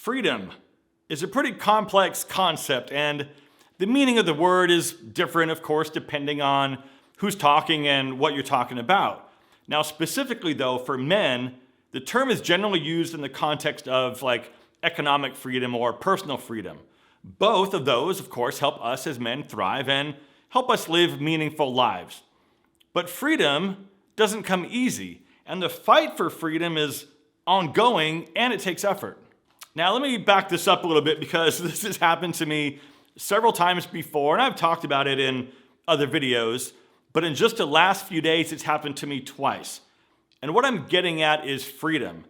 Freedom is a pretty complex concept, and the meaning of the word is different, of course, depending on who's talking and what you're talking about. Now, specifically though, for men, the term is generally used in the context of like economic freedom or personal freedom. Both of those, of course, help us as men thrive and help us live meaningful lives. But freedom doesn't come easy, and the fight for freedom is ongoing and it takes effort. Now, let me back this up a little bit because this has happened to me several times before, and I've talked about it in other videos, but in just the last few days, it's happened to me twice. And what I'm getting at is freedom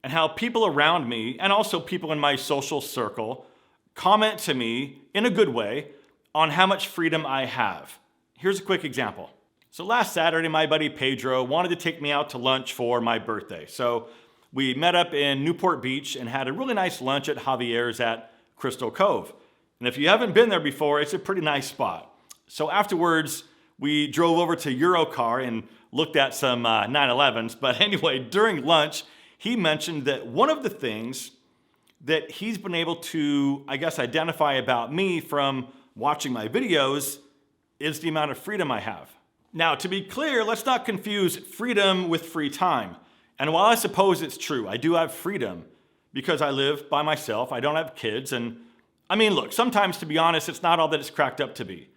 and how people around me and also people in my social circle comment to me in a good way on how much freedom I have. Here's a quick example. So last Saturday, my buddy Pedro wanted to take me out to lunch for my birthday. So we met up in Newport Beach and had a really nice lunch at Javier's at Crystal Cove. And if you haven't been there before, it's a pretty nice spot. So afterwards, we drove over to Eurocar and looked at some 911s. But anyway, during lunch, he mentioned that one of the things that he's been able to, I guess, identify about me from watching my videos is the amount of freedom I have. Now, to be clear, let's not confuse freedom with free time. And while I suppose it's true, I do have freedom because I live by myself, I don't have kids, and I mean, look, sometimes, to be honest, it's not all that it's cracked up to be.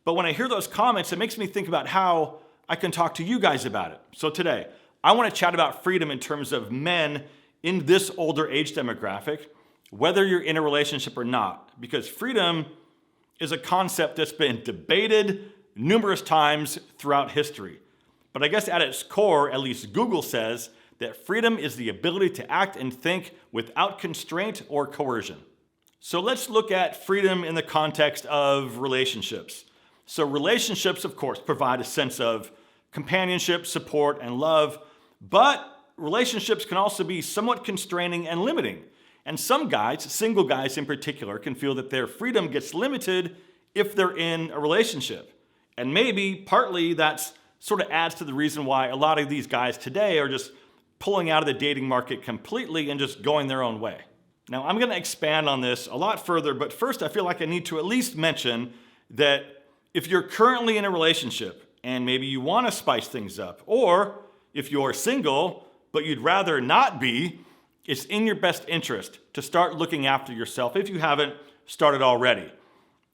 But when I hear those comments, it makes me think about how I can talk to you guys about it. So today, I want to chat about freedom in terms of men in this older age demographic, whether you're in a relationship or not, because freedom is a concept that's been debated numerous times throughout history. But I guess at its core, at least Google says, that freedom is the ability to act and think without constraint or coercion. So let's look at freedom in the context of relationships. So relationships, of course, provide a sense of companionship, support, and love, but relationships can also be somewhat constraining and limiting. And some guys, single guys in particular, can feel that their freedom gets limited if they're in a relationship. And maybe partly that's sort of adds to the reason why a lot of these guys today are just pulling out of the dating market completely and just going their own way. Now, I'm going to expand on this a lot further, but first I feel like I need to at least mention that if you're currently in a relationship and maybe you want to spice things up, or if you're single but you'd rather not be, it's in your best interest to start looking after yourself if you haven't started already.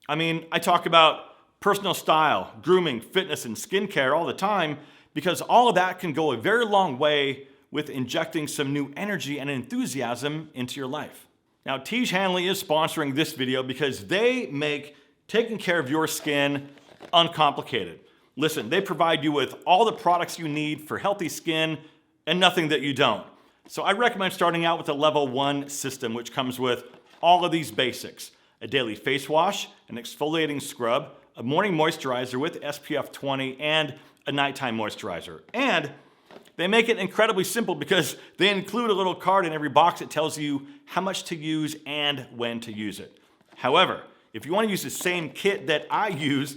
I mean, I talk about personal style, grooming, fitness, and skincare all the time because all of that can go a very long way with injecting some new energy and enthusiasm into your life. Now, Hanley is sponsoring this video because they make taking care of your skin uncomplicated. Listen, they provide you with all the products you need for healthy skin and nothing that you don't. So I recommend starting out with a level 1 system, which comes with all of these basics: a daily face wash, an exfoliating scrub, a morning moisturizer with SPF 20, and a nighttime moisturizer. And they make it incredibly simple because they include a little card in every box that tells you how much to use and when to use it. However, if you want to use the same kit that I use,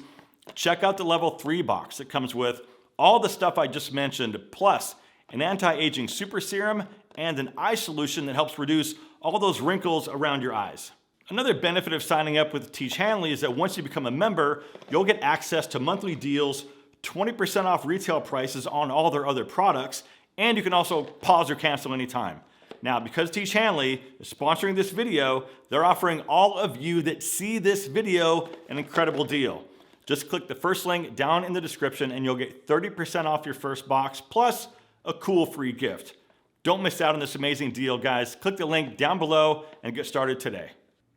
check out the level 3 box that comes with all the stuff I just mentioned, plus an anti-aging super serum and an eye solution that helps reduce all those wrinkles around your eyes. Another benefit of signing up with Hanley is that once you become a member, you'll get access to monthly deals, 20% off retail prices on all their other products, and you can also pause or cancel anytime. Now, because Hanley is sponsoring this video, they're offering all of you that see this video an incredible deal. Just click the first link down in the description and you'll get 30% off your first box, plus a cool free gift. Don't miss out on this amazing deal, guys. Click the link down below and get started today.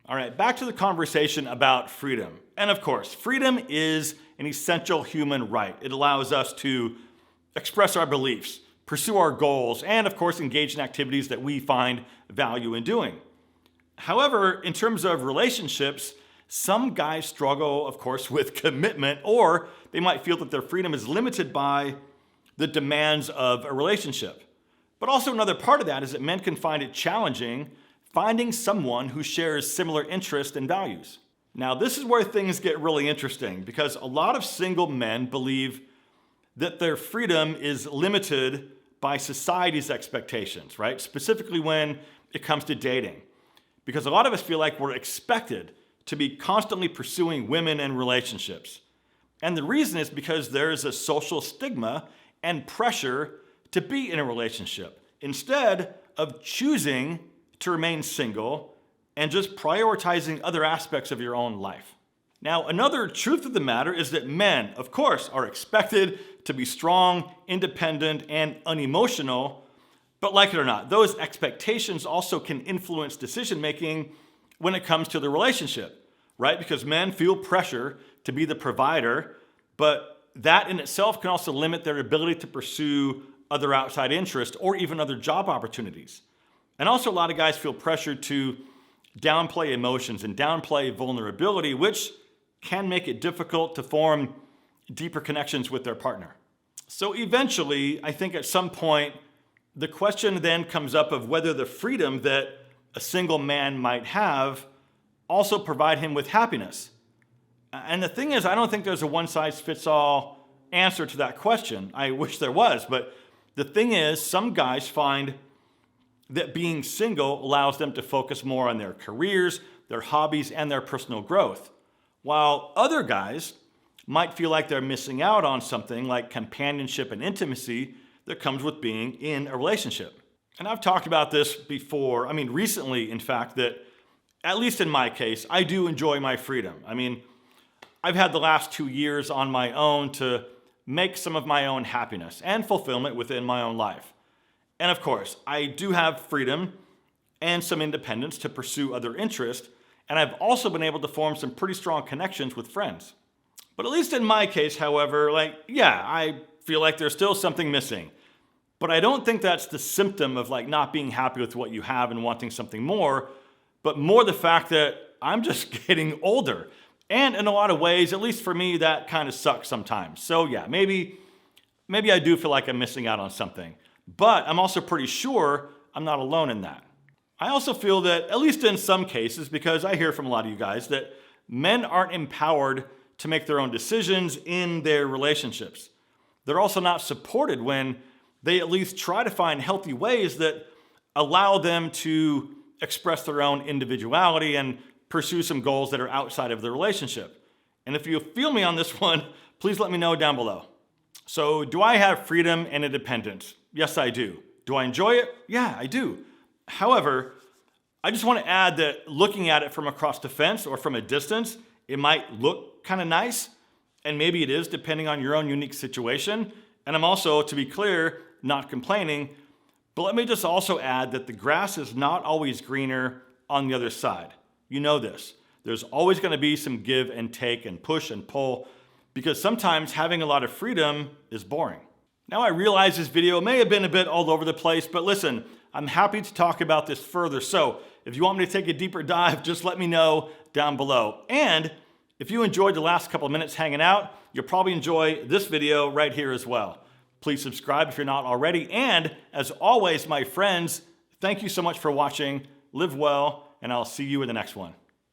All right, back to the conversation about freedom. And of course, freedom is an essential human right. It allows us to express our beliefs, pursue our goals, and of course, engage in activities that we find value in doing. However, in terms of relationships, some guys struggle, of course, with commitment, or they might feel that their freedom is limited by the demands of a relationship. But also another part of that is that men can find it challenging finding someone who shares similar interests and values. Now, this is where things get really interesting because a lot of single men believe that their freedom is limited by society's expectations, right? Specifically when it comes to dating. because a lot of us feel like we're expected to be constantly pursuing women and relationships. And the reason is because there's a social stigma and pressure to be in a relationship instead of choosing to remain single and just prioritizing other aspects of your own life. Now, another truth of the matter is that men, of course, are expected to be strong, independent, and unemotional, but like it or not, those expectations also can influence decision-making when it comes to the relationship, right? Because men feel pressure to be the provider, but that in itself can also limit their ability to pursue other outside interests or even other job opportunities. And also a lot of guys feel pressured to downplay emotions and downplay vulnerability, which can make it difficult to form deeper connections with their partner. So eventually, I think at some point, the question then comes up of whether the freedom that a single man might have also provide him with happiness. And the thing is, I don't think there's a one-size-fits-all answer to that question. I wish there was, but the thing is, some guys find that being single allows them to focus more on their careers, their hobbies, and their personal growth, while other guys might feel like they're missing out on something like companionship and intimacy that comes with being in a relationship. And I've talked about this before, recently, in fact, that at least in my case, I do enjoy my freedom. I've had the last 2 years on my own to make some of my own happiness and fulfillment within my own life. And of course, I do have freedom and some independence to pursue other interests, and I've also been able to form some pretty strong connections with friends. But at least in my case, however, I feel like there's still something missing. But I don't think that's the symptom of not being happy with what you have and wanting something more, but more the fact that I'm just getting older. And in a lot of ways, at least for me, that kind of sucks sometimes. So yeah, maybe I do feel like I'm missing out on something. But I'm also pretty sure I'm not alone in that. I also feel that, at least in some cases, because I hear from a lot of you guys, that men aren't empowered to make their own decisions in their relationships. They're also not supported when they at least try to find healthy ways that allow them to express their own individuality and pursue some goals that are outside of the relationship. And if you feel me on this one, please let me know down below. So, do I have freedom and independence? Yes, I do. Do I enjoy it? Yeah, I do. However, I just want to add that looking at it from across the fence or from a distance, it might look kind of nice, and maybe it is depending on your own unique situation. And I'm also, to be clear, not complaining, but let me just also add that the grass is not always greener on the other side. You know this. There's always going to be some give and take and push and pull, because sometimes having a lot of freedom is boring. Now I realize this video may have been a bit all over the place, but listen, I'm happy to talk about this further. So if you want me to take a deeper dive, just let me know down below. And if you enjoyed the last couple of minutes hanging out, you'll probably enjoy this video right here as well. Please subscribe if you're not already. And as always, my friends, thank you so much for watching. Live well, and I'll see you in the next one.